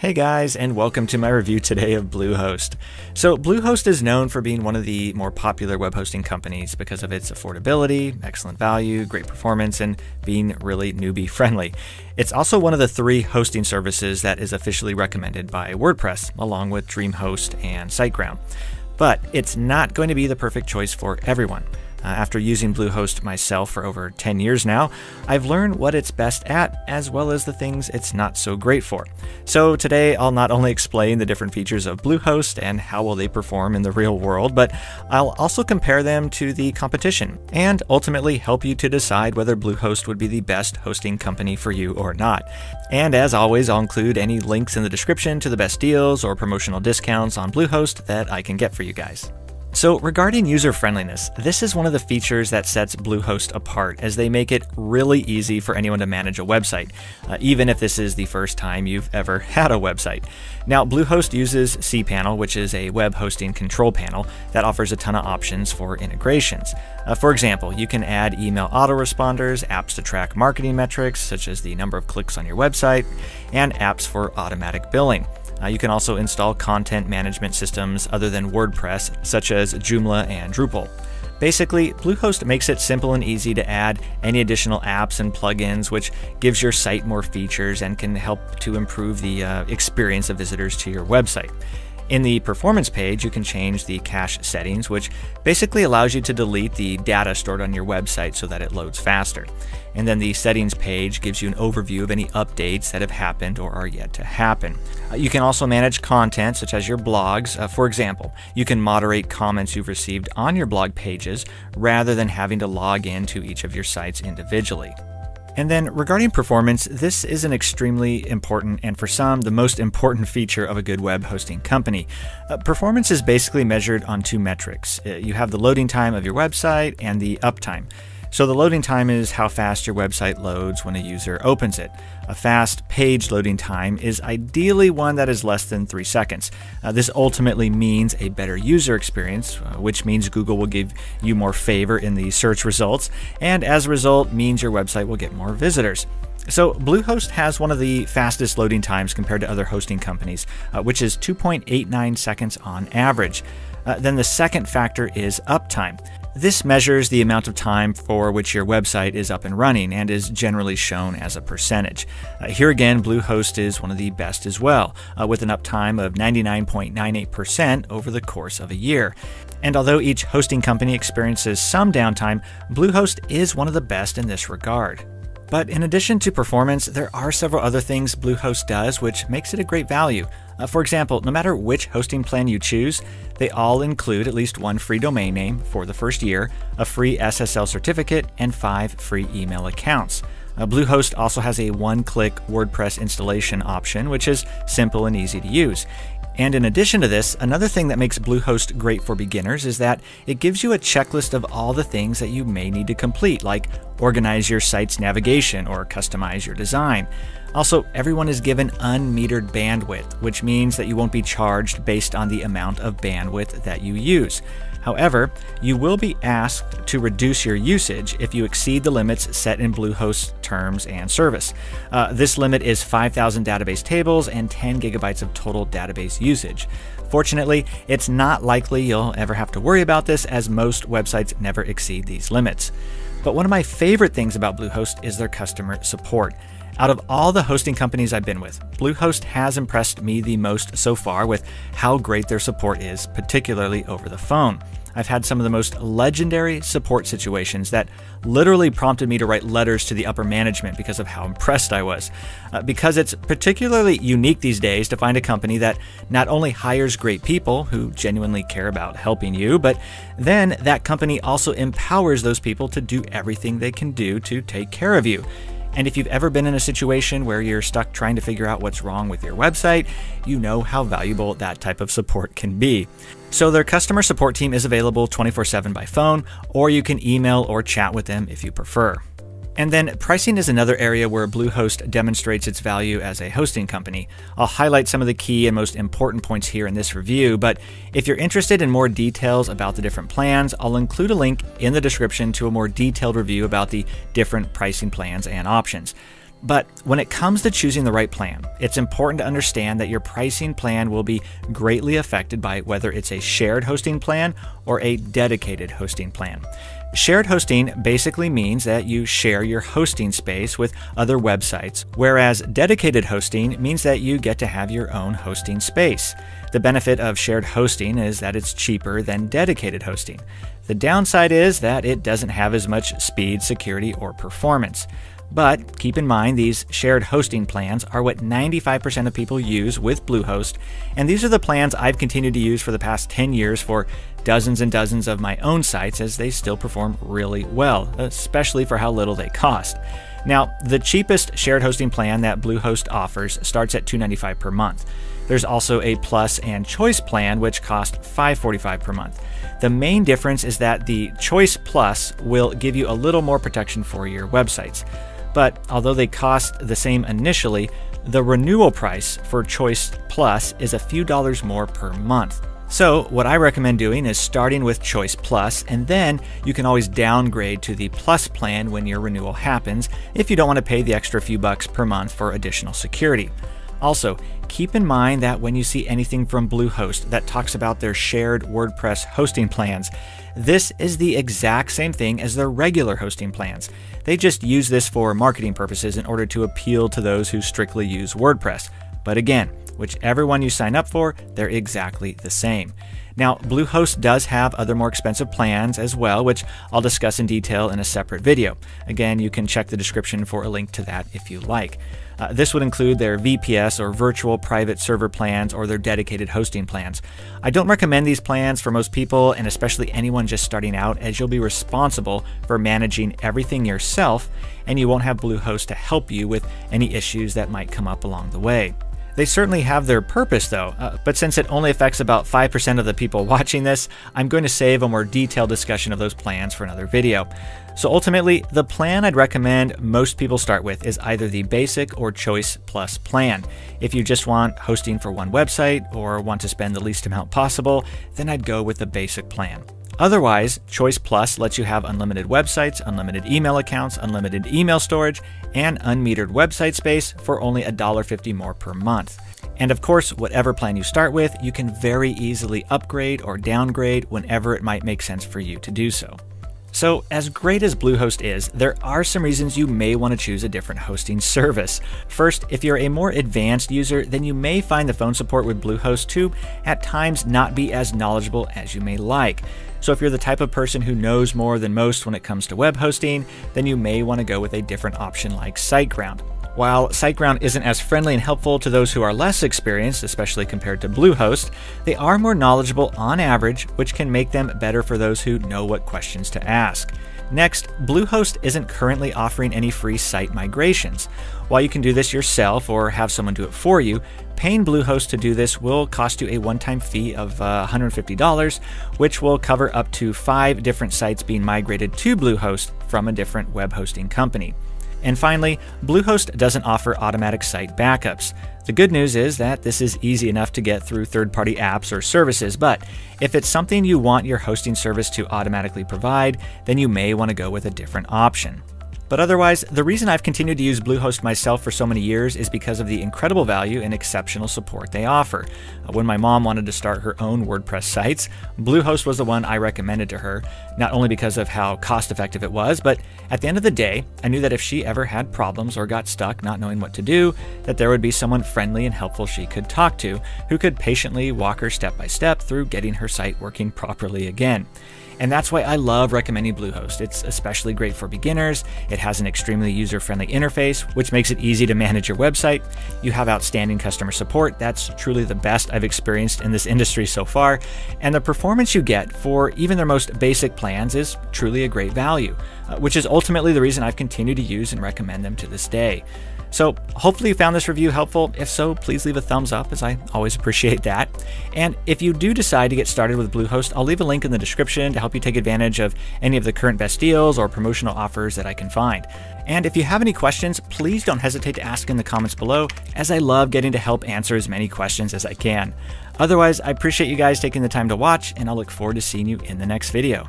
Hey guys, and welcome to my review today of Bluehost. So Bluehost is known for being one of the more popular web hosting companies because of its affordability, excellent value, great performance, and being really newbie friendly. It's also one of the 3 hosting services that is officially recommended by WordPress, along with DreamHost and SiteGround. But it's not going to be the perfect choice for everyone. After using Bluehost myself for over 10 years now, I've learned what it's best at, as well as the things it's not so great for. So today, I'll not only explain the different features of Bluehost and how will they perform in the real world, but I'll also compare them to the competition, and ultimately help you to decide whether Bluehost would be the best hosting company for you or not. And as always, I'll include any links in the description to the best deals or promotional discounts on Bluehost that I can get for you guys. So regarding user friendliness, this is one of the features that sets Bluehost apart, as they make it really easy for anyone to manage a website, even if this is the first time you've ever had a website. Now, Bluehost uses cPanel, which is a web hosting control panel that offers a ton of options for integrations. For example, you can add email autoresponders, apps to track marketing metrics, such as the number of clicks on your website, and apps for automatic billing. You can also install content management systems other than WordPress, such as Joomla and Drupal. Basically, Bluehost makes it simple and easy to add any additional apps and plugins, which gives your site more features and can help to improve the experience of visitors to your website. In the performance page, you can change the cache settings, which basically allows you to delete the data stored on your website so that it loads faster. And then the settings page gives you an overview of any updates that have happened or are yet to happen. You can also manage content, such as your blogs. For example, you can moderate comments you've received on your blog pages rather than having to log into each of your sites individually. And then regarding performance, this is an extremely important, and for some, the most important feature of a good web hosting company. Performance is basically measured on 2 metrics. You have the loading time of your website and the uptime. So the loading time is how fast your website loads when a user opens it. A fast page loading time is ideally one that is less than 3 seconds. This ultimately means a better user experience, which means Google will give you more favor in the search results, and as a result means your website will get more visitors. So Bluehost has one of the fastest loading times compared to other hosting companies, which is 2.89 seconds on average. Then the second factor is uptime. This measures the amount of time for which your website is up and running and is generally shown as a percentage. Here again, Bluehost is one of the best as well, with an uptime of 99.98% over the course of a year. And although each hosting company experiences some downtime, Bluehost is one of the best in this regard. But in addition to performance, there are several other things Bluehost does which makes it a great value. For example, no matter which hosting plan you choose, they all include at least 1 free domain name for the first year, a free SSL certificate, and 5 free email accounts. Bluehost also has a one-click WordPress installation option, which is simple and easy to use. And in addition to this, another thing that makes Bluehost great for beginners is that it gives you a checklist of all the things that you may need to complete, like organize your site's navigation or customize your design. Also, everyone is given unmetered bandwidth, which means that you won't be charged based on the amount of bandwidth that you use. However, you will be asked to reduce your usage if you exceed the limits set in Bluehost's terms and service. This limit is 5,000 database tables and 10 gigabytes of total database usage. Fortunately, it's not likely you'll ever have to worry about this, as most websites never exceed these limits. But one of my favorite things about Bluehost is their customer support. Out of all the hosting companies I've been with, Bluehost has impressed me the most so far with how great their support is, particularly over the phone. I've had some of the most legendary support situations that literally prompted me to write letters to the upper management because of how impressed I was. Because it's particularly unique these days to find a company that not only hires great people who genuinely care about helping you, but then that company also empowers those people to do everything they can do to take care of you. And if you've ever been in a situation where you're stuck trying to figure out what's wrong with your website, you know how valuable that type of support can be. So their customer support team is available 24/7 by phone, or you can email or chat with them if you prefer. And then pricing is another area where Bluehost demonstrates its value as a hosting company. I'll highlight some of the key and most important points here in this review, but if you're interested in more details about the different plans, I'll include a link in the description to a more detailed review about the different pricing plans and options. But when it comes to choosing the right plan, it's important to understand that your pricing plan will be greatly affected by whether it's a shared hosting plan or a dedicated hosting plan. Shared hosting basically means that you share your hosting space with other websites, whereas dedicated hosting means that you get to have your own hosting space. The benefit of shared hosting is that it's cheaper than dedicated hosting. The downside is that it doesn't have as much speed, security, or performance. But keep in mind, these shared hosting plans are what 95% of people use with Bluehost, and these are the plans I've continued to use for the past 10 years for dozens and dozens of my own sites, as they still perform really well, especially for how little they cost. Now, the cheapest shared hosting plan that Bluehost offers starts at $295 per month. There's also a Plus and Choice plan, which cost $545 per month. The main difference is that the Choice Plus will give you a little more protection for your websites. But although they cost the same initially, the renewal price for Choice Plus is a few dollars more per month. So what I recommend doing is starting with Choice Plus, and then you can always downgrade to the Plus plan when your renewal happens if you don't want to pay the extra few bucks per month for additional security. Also, keep in mind that when you see anything from Bluehost that talks about their shared WordPress hosting plans, this is the exact same thing as their regular hosting plans. They just use this for marketing purposes in order to appeal to those who strictly use WordPress. But again, whichever one you sign up for, they're exactly the same. Now, Bluehost does have other more expensive plans as well, which I'll discuss in detail in a separate video. Again, you can check the description for a link to that if you like. This would include their VPS or virtual private server plans or their dedicated hosting plans. I don't recommend these plans for most people, and especially anyone just starting out, as you'll be responsible for managing everything yourself, and you won't have Bluehost to help you with any issues that might come up along the way. They certainly have their purpose though, but since it only affects about 5% of the people watching this, I'm going to save a more detailed discussion of those plans for another video. So ultimately, the plan I'd recommend most people start with is either the Basic or Choice Plus plan. If you just want hosting for one website or want to spend the least amount possible, then I'd go with the Basic plan. Otherwise, Choice Plus lets you have unlimited websites, unlimited email accounts, unlimited email storage, and unmetered website space for only $1.50 more per month. And of course, whatever plan you start with, you can very easily upgrade or downgrade whenever it might make sense for you to do so. So, as great as Bluehost is, there are some reasons you may want to choose a different hosting service. First, if you're a more advanced user, then you may find the phone support with Bluehost to, at times, not be as knowledgeable as you may like. So if you're the type of person who knows more than most when it comes to web hosting, then you may want to go with a different option like SiteGround. While SiteGround isn't as friendly and helpful to those who are less experienced, especially compared to Bluehost, they are more knowledgeable on average, which can make them better for those who know what questions to ask. Next, Bluehost isn't currently offering any free site migrations. While you can do this yourself or have someone do it for you, paying Bluehost to do this will cost you a one-time fee of $150, which will cover up to 5 different sites being migrated to Bluehost from a different web hosting company. And finally, Bluehost doesn't offer automatic site backups. The good news is that this is easy enough to get through third-party apps or services, but if it's something you want your hosting service to automatically provide, then you may want to go with a different option. But otherwise, the reason I've continued to use Bluehost myself for so many years is because of the incredible value and exceptional support they offer. When my mom wanted to start her own WordPress sites, Bluehost was the one I recommended to her, not only because of how cost-effective it was, but at the end of the day, I knew that if she ever had problems or got stuck not knowing what to do, that there would be someone friendly and helpful she could talk to, who could patiently walk her step by step through getting her site working properly again. And that's why I love recommending Bluehost. It's especially great for beginners. It has an extremely user-friendly interface, which makes it easy to manage your website. You have outstanding customer support. That's truly the best I've experienced in this industry so far. And the performance you get for even their most basic plans is truly a great value, which is ultimately the reason I've continued to use and recommend them to this day. So hopefully you found this review helpful. If so, please leave a thumbs up, as I always appreciate that. And if you do decide to get started with Bluehost, I'll leave a link in the description to help you take advantage of any of the current best deals or promotional offers that I can find. And if you have any questions, please don't hesitate to ask in the comments below, as I love getting to help answer as many questions as I can. Otherwise, I appreciate you guys taking the time to watch, and I'll look forward to seeing you in the next video.